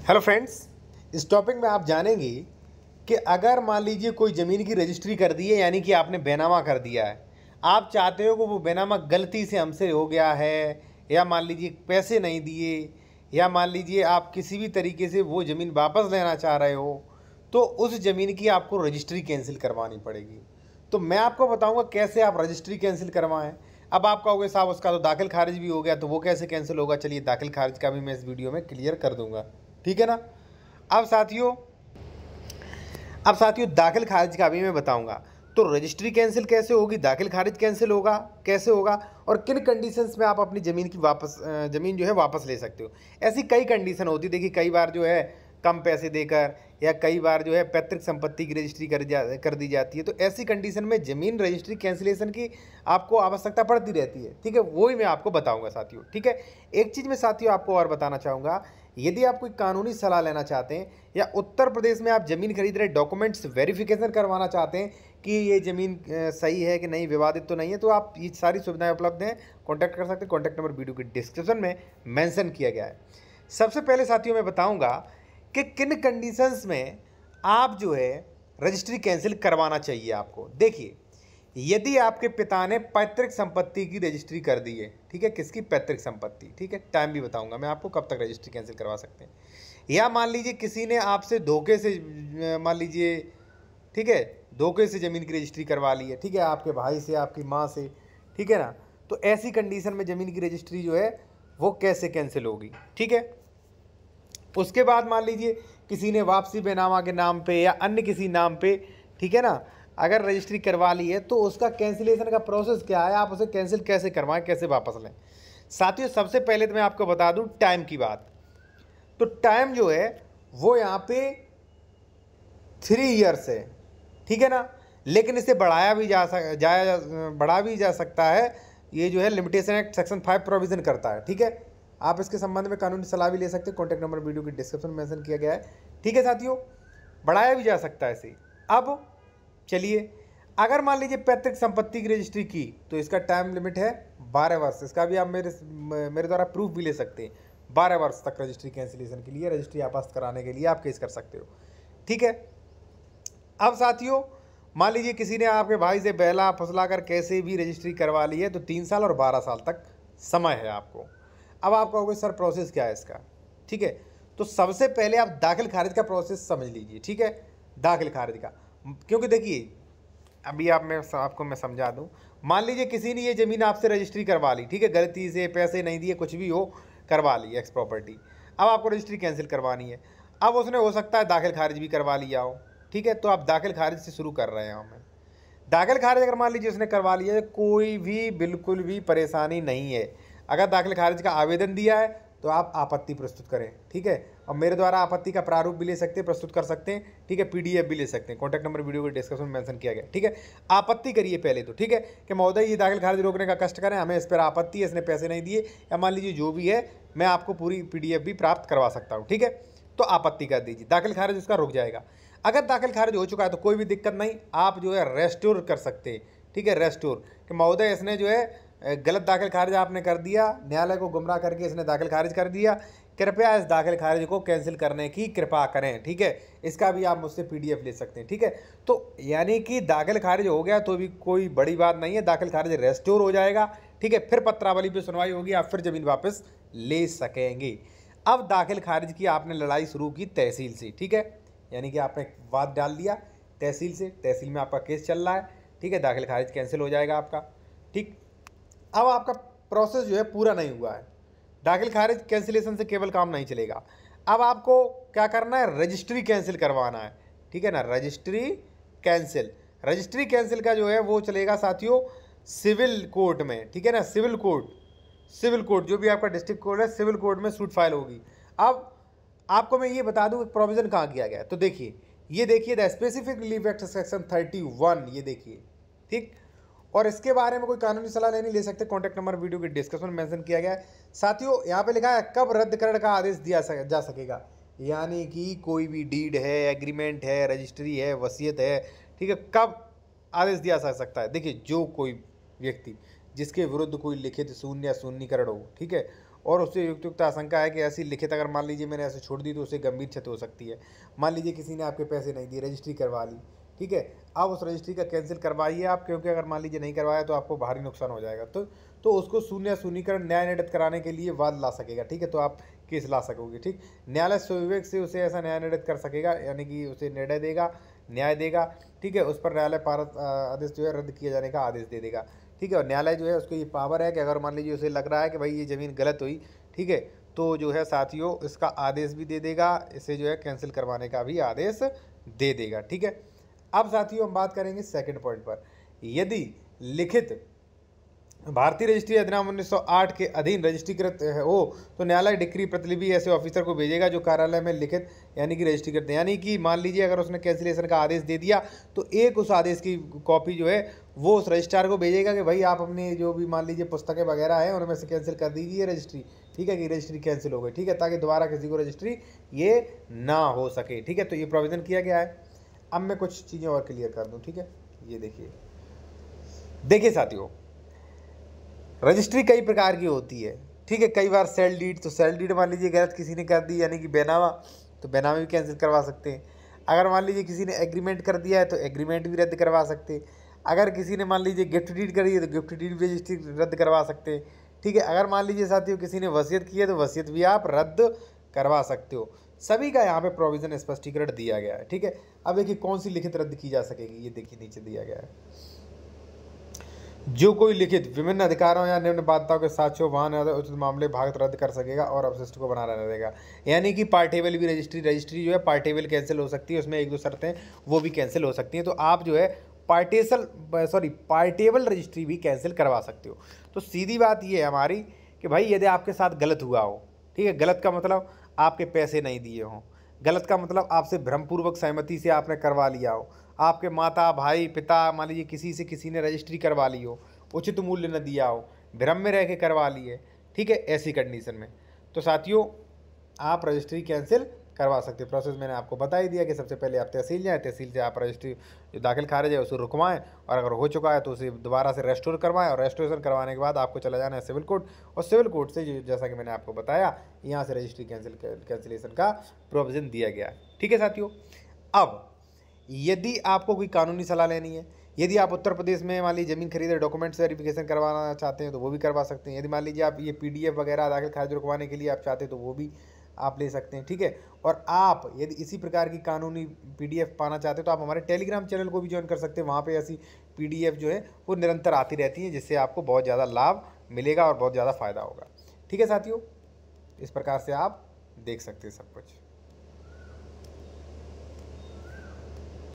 Hello friends, इस topic में आप जानेंगे कि अगर मान लीजिए कोई ज़मीन की रजिस्ट्री कर दी है, यानी कि आपने बैनामा कर दिया है, आप चाहते हो कि वो बैनामा गलती से हमसे हो गया है, या मान लीजिए पैसे नहीं दिए, या मान लीजिए आप किसी भी तरीके से वो ज़मीन वापस लेना चाह रहे हो, तो उस ज़मीन की आपको रजिस्ट्री कैंसिल करवानी पड़ेगी। तो मैं आपको बताऊंगा कैसे आप रजिस्ट्री कैंसिल करवाएं। अब आप कहोगे साहब उसका तो दाखिल खारिज भी हो गया, तो वो कैसे कैंसिल होगा। चलिए दाखिल खारिज का भी मैं इस वीडियो में क्लियर कर दूंगा, ठीक है ना। अब साथियों दाखिल खारिज का भी मैं बताऊंगा। तो रजिस्ट्री कैंसिल कैसे होगी, दाखिल खारिज कैंसिल होगा कैसे होगा, और किन कंडीशंस में आप अपनी ज़मीन की ज़मीन जो है वापस ले सकते हो। ऐसी कई कंडीशन होती है। देखिए, कई बार जो है कम पैसे देकर, या कई बार जो है पैतृक संपत्ति की रजिस्ट्री कर दी जाती है। तो ऐसी कंडीशन में ज़मीन रजिस्ट्री कैंसिलेशन की आपको आवश्यकता पड़ती रहती है, ठीक है। वही मैं आपको बताऊंगा साथियों, ठीक है। एक चीज़ मैं साथियों आपको और बताना चाहूँगा, यदि आप कोई कानूनी सलाह लेना चाहते हैं, या उत्तर प्रदेश में आप ज़मीन खरीद रहे, डॉक्यूमेंट्स वेरिफिकेशन करवाना चाहते हैं कि ये ज़मीन सही है कि नहीं, विवादित तो नहीं है, तो आप ये सारी सुविधाएं उपलब्ध हैं, कॉन्टैक्ट कर सकते हैं। कॉन्टैक्ट नंबर वीडियो के डिस्क्रिप्शन में मेंशन किया गया है। सबसे पहले साथियों मैं बताऊंगा कि किन कंडीशंस में आप जो है रजिस्ट्री कैंसिल करवाना चाहिए आपको। देखिए, यदि आपके पिता ने पैतृक संपत्ति की रजिस्ट्री कर दी है, ठीक है, किसकी, पैतृक संपत्ति, ठीक है, टाइम भी बताऊंगा मैं आपको कब तक रजिस्ट्री कैंसिल करवा सकते हैं। या मान लीजिए किसी ने आपसे धोखे से, मान लीजिए, ठीक है, धोखे से ज़मीन की रजिस्ट्री करवा ली है, ठीक है, आपके भाई से, आपकी माँ से, ठीक है ना। तो ऐसी कंडीशन में ज़मीन की रजिस्ट्री जो है वो कैसे कैंसिल होगी, ठीक है। उसके बाद मान लीजिए किसी ने वापसी बैनामा के नाम पे या अन्य किसी नाम पे, ठीक है ना, अगर रजिस्ट्री करवा ली है, तो उसका कैंसिलेशन का प्रोसेस क्या है, आप उसे कैंसिल कैसे करवाएं, कैसे वापस लें। साथियों, सबसे पहले तो मैं आपको बता दूं टाइम की बात। तो टाइम जो है वो यहाँ पे 3 ईयर्स है, ठीक है ना, लेकिन इसे बढ़ाया भी बढ़ा भी जा सकता है। ये जो है लिमिटेशन एक्ट सेक्शन 5 प्रोविजन करता है, ठीक है। आप इसके संबंध में कानूनी सलाह भी ले सकते हैं। कॉन्टैक्ट नंबर वीडियो की डिस्क्रिप्शन में मेंशन किया गया है, ठीक है साथियों। बढ़ाया भी जा सकता है इसे। अब चलिए, अगर मान लीजिए पैतृक संपत्ति की रजिस्ट्री की, तो इसका टाइम लिमिट है 12 वर्ष। इसका भी आप मेरे द्वारा प्रूफ भी ले सकते हैं। 12 वर्ष तक रजिस्ट्री कैंसिलेशन के लिए, रजिस्ट्री वापस कराने के लिए आप केस कर सकते हो, ठीक है। अब साथियों, मान लीजिए किसी ने आपके भाई से बहला फुसला कर कैसे भी रजिस्ट्री करवा ली है, तो 3 साल और 12 साल तक समय है आपको। अब आप कहोगे सर प्रोसेस क्या है इसका, ठीक है। तो सबसे पहले आप दाखिल खारिज का प्रोसेस समझ लीजिए, ठीक है, दाखिल खारिज का। क्योंकि देखिए, अभी आपको मैं समझा दूं। मान लीजिए किसी ने ये ज़मीन आपसे रजिस्ट्री करवा ली, ठीक है, गलती से पैसे नहीं दिए, कुछ भी हो, करवा ली एक्स प्रॉपर्टी। अब आपको रजिस्ट्री कैंसिल करवानी है। अब उसने हो सकता है दाखिल खारिज भी करवा लिया हो, ठीक है। तो आप दाखिल खारिज से शुरू कर रहे हैं हमें। दाखिल खारिज अगर मान लीजिए उसने करवा लिया है, कोई भी बिल्कुल भी परेशानी नहीं है। अगर दाखिल खारिज का आवेदन दिया है तो आप आपत्ति प्रस्तुत करें, ठीक है। और मेरे द्वारा आपत्ति का प्रारूप भी ले सकते हैं, प्रस्तुत कर सकते हैं, ठीक है, पीडीएफ भी ले सकते हैं। कॉन्टैक्ट नंबर वीडियो के डिस्क्रिप्शन में मेंशन किया गया, ठीक है। आपत्ति करिए पहले तो, ठीक है, कि महोदय ये दाखिल खारिज रोकने का कष्ट करें, हमें इस पर आपत्ति है, इसने पैसे नहीं दिए, या मान लीजिए जो भी है, मैं आपको पूरी पीडीएफ भी प्राप्त करवा सकता हूँ, ठीक है। तो आपत्ति कर दीजिए, दाखिल खारिज उसका रुक जाएगा। अगर दाखिल खारिज हो चुका है तो कोई भी दिक्कत नहीं, आप जो है रेस्टोर कर सकते हैं, ठीक है, रेस्टोर, कि महोदय इसने जो है गलत दाखिल खारिज आपने कर दिया, न्यायालय को गुमराह करके इसने दाखिल खारिज कर दिया, कृपया इस दाखिल खारिज को कैंसिल करने की कृपा करें, ठीक है। इसका भी आप मुझसे पीडीएफ ले सकते हैं, ठीक है। तो यानी कि दाखिल खारिज हो गया तो भी कोई बड़ी बात नहीं है, दाखिल खारिज रेस्टोर हो जाएगा, ठीक है। फिर पत्रावली पे सुनवाई होगी, आप फिर ज़मीन वापस ले सकेंगे। अब दाखिल खारिज की आपने लड़ाई शुरू की तहसील से, ठीक है, यानी कि आपने वाद डाल दिया तहसील से, तहसील में आपका केस चल रहा है, ठीक है, दाखिल खारिज कैंसिल हो जाएगा आपका, ठीक। अब आपका प्रोसेस जो है पूरा नहीं हुआ है, दाखिल खारिज कैंसिलेशन से केवल काम नहीं चलेगा। अब आपको क्या करना है, रजिस्ट्री कैंसिल करवाना है, ठीक है ना। रजिस्ट्री कैंसिल का जो है वो चलेगा साथियों सिविल कोर्ट में, ठीक है ना। सिविल कोर्ट जो भी आपका डिस्ट्रिक्ट कोर्ट है, सिविल कोर्ट में सूट फाइल होगी। अब आपको मैं ये बता दूं प्रोविजन कहाँ किया गया है। तो देखिए, ये देखिए the specific relief act section 31, ये देखिए, ठीक। और इसके बारे में कोई कानूनी सलाह लेनी ले सकते, कॉन्टैक्ट नंबर वीडियो के डिस्क्रिप्शन में मेंशन किया गया है साथियों। यहाँ पे लिखा है कब रद्दकरण का आदेश दिया जा सकेगा, यानी कि कोई भी डीड है, एग्रीमेंट है, रजिस्ट्री है, वसीयत है, ठीक है, कब आदेश दिया जा सकता है। देखिए, जो कोई व्यक्ति जिसके विरुद्ध कोई लिखित शून्य या शून्यकरण हो, ठीक है, और उससे युक्त आशंका है कि ऐसी लिखित अगर मान लीजिए मैंने ऐसे छोड़ दी तो उससे गंभीर क्षति हो सकती है। मान लीजिए किसी ने आपके पैसे नहीं दिए, रजिस्ट्री करवा ली, ठीक है, अब उस रजिस्ट्री का कैंसिल करवाइए आप, क्योंकि अगर मान लीजिए नहीं करवाया तो आपको भारी नुकसान हो जाएगा। तो उसको शून्य शून्यकरण न्याय निर्णित कराने के लिए वाद ला सकेगा, ठीक है, तो आप केस ला सकोगे, ठीक। न्यायालय स्वविवेक से उसे ऐसा न्याय निर्णित कर सकेगा, यानी कि उसे निर्णय देगा, न्याय देगा, ठीक है, उस पर न्यायालय पारित आदेश जो है रद्द किए जाने का आदेश दे देगा, ठीक है। और न्यायालय जो है उसको ये पावर है कि अगर मान लीजिए उसे लग रहा है कि भाई ये ज़मीन गलत हुई, ठीक है, तो जो है साथियों इसका आदेश भी दे देगा, इसे जो है कैंसिल करवाने का भी आदेश दे देगा, ठीक है। अब साथियों हम बात करेंगे सेकंड पॉइंट पर। यदि लिखित भारतीय रजिस्ट्री अधिनियम 1908 के अधीन रजिस्ट्रीकृत हो तो न्यायालय डिक्री प्रतिलिपि ऐसे ऑफिसर को भेजेगा जो कार्यालय में लिखित यानी कि रजिस्ट्रीकृत, यानी कि मान लीजिए अगर उसने कैंसिलेशन का आदेश दे दिया तो एक उस आदेश की कॉपी जो है वो उस रजिस्ट्रार को भेजेगा कि भाई आप अपने जो भी मान लीजिए पुस्तकें वगैरह हैं उनमें से कैंसिल कर दीजिए रजिस्ट्री, ठीक है, कि रजिस्ट्री कैंसिल हो गई, ठीक है, ताकि दोबारा किसी को रजिस्ट्री ये ना हो सके, ठीक है। तो ये प्रोविज़न किया गया है। अब मैं कुछ चीज़ें और क्लियर कर दूँ, ठीक है। ये देखिए साथियों, रजिस्ट्री कई प्रकार की होती है, ठीक है। कई बार सेल डीड, तो सेल डीड मान लीजिए गलत किसी ने कर दी यानी कि बेनामा, तो बेनामा भी कैंसिल करवा सकते हैं। अगर मान लीजिए किसी ने एग्रीमेंट कर दिया है तो एग्रीमेंट भी रद्द करवा सकते हैं। अगर किसी ने मान लीजिए गिफ्ट डीड करी है तो गिफ्ट डीड भी रजिस्ट्री रद्द करवा सकते हैं, ठीक है। अगर मान लीजिए साथियों किसी ने वसीयत की है तो वसीयत भी आप रद्द करवा सकते हो। सभी का यहाँ पे प्रोविज़न स्पष्टीकरण दिया गया है, ठीक है। अब देखिए कौन सी लिखित रद्द की जा सकेगी, ये देखिए नीचे दिया गया है। जो कोई लिखित विभिन्न अधिकारों या निम्न बाध्यताओं के साक्ष्यों वाहन या उचित मामले भाग रद्द कर सकेगा और अवशिष्ट को बना रहने देगा, यानी कि पार्टेबल भी रजिस्ट्री जो है पार्टेबल कैंसिल हो सकती है, उसमें एक दो शर्तें वो भी कैंसिल हो सकती हैं। तो आप जो है पार्टेबल रजिस्ट्री भी कैंसिल करवा सकते हो। तो सीधी बात ये है हमारी कि भाई यदि आपके साथ गलत हुआ हो, ठीक है, गलत का मतलब आपके पैसे नहीं दिए हों, गलत का मतलब आपसे भ्रमपूर्वक सहमति से आपने करवा लिया हो, आपके माता भाई पिता मान लीजिए किसी से किसी ने रजिस्ट्री करवा ली हो, उचित मूल्य न दिया हो, भ्रम में रह के करवा ली है, ठीक है, ऐसी कंडीशन में तो साथियों आप रजिस्ट्री कैंसिल करवा सकते हैं। प्रोसेस मैंने आपको बता ही दिया कि सबसे पहले आप तहसील जाएँ, तहसील से आप रजिस्ट्री जो दाखिल खारिज है उसे रुकवाएं, और अगर हो चुका है तो उसे दोबारा से रेस्टोर करवाएं, और रेस्टोरेशन करवाने के बाद आपको चला जाना है सिविल कोर्ट, और सिविल कोर्ट से जैसा कि मैंने आपको बताया यहाँ से रजिस्ट्री कैंसिलेशन का प्रोविज़न दिया गया है, ठीक है साथियों। अब यदि आपको कोई कानूनी सलाह लेनी है, यदि आप उत्तर प्रदेश में मान लीजिए ज़मीन खरीदे डॉक्यूमेंट्स वेरिफिकेशन करवाना चाहते हैं तो वो भी करवा सकते हैं। यदि मान लीजिए आप ये PDF वगैरह दाखिल खारिज रुकवाने के लिए आप चाहते हैं तो वो भी आप ले सकते हैं, ठीक है। और आप यदि इसी प्रकार की कानूनी PDF पाना चाहते हैं तो आप हमारे टेलीग्राम चैनल को भी ज्वाइन कर सकते हैं। वहाँ पे ऐसी PDF जो है वो निरंतर आती रहती हैं, जिससे आपको बहुत ज़्यादा लाभ मिलेगा और बहुत ज़्यादा फ़ायदा होगा, ठीक है साथियों। इस प्रकार से आप देख सकते हैं सब कुछ।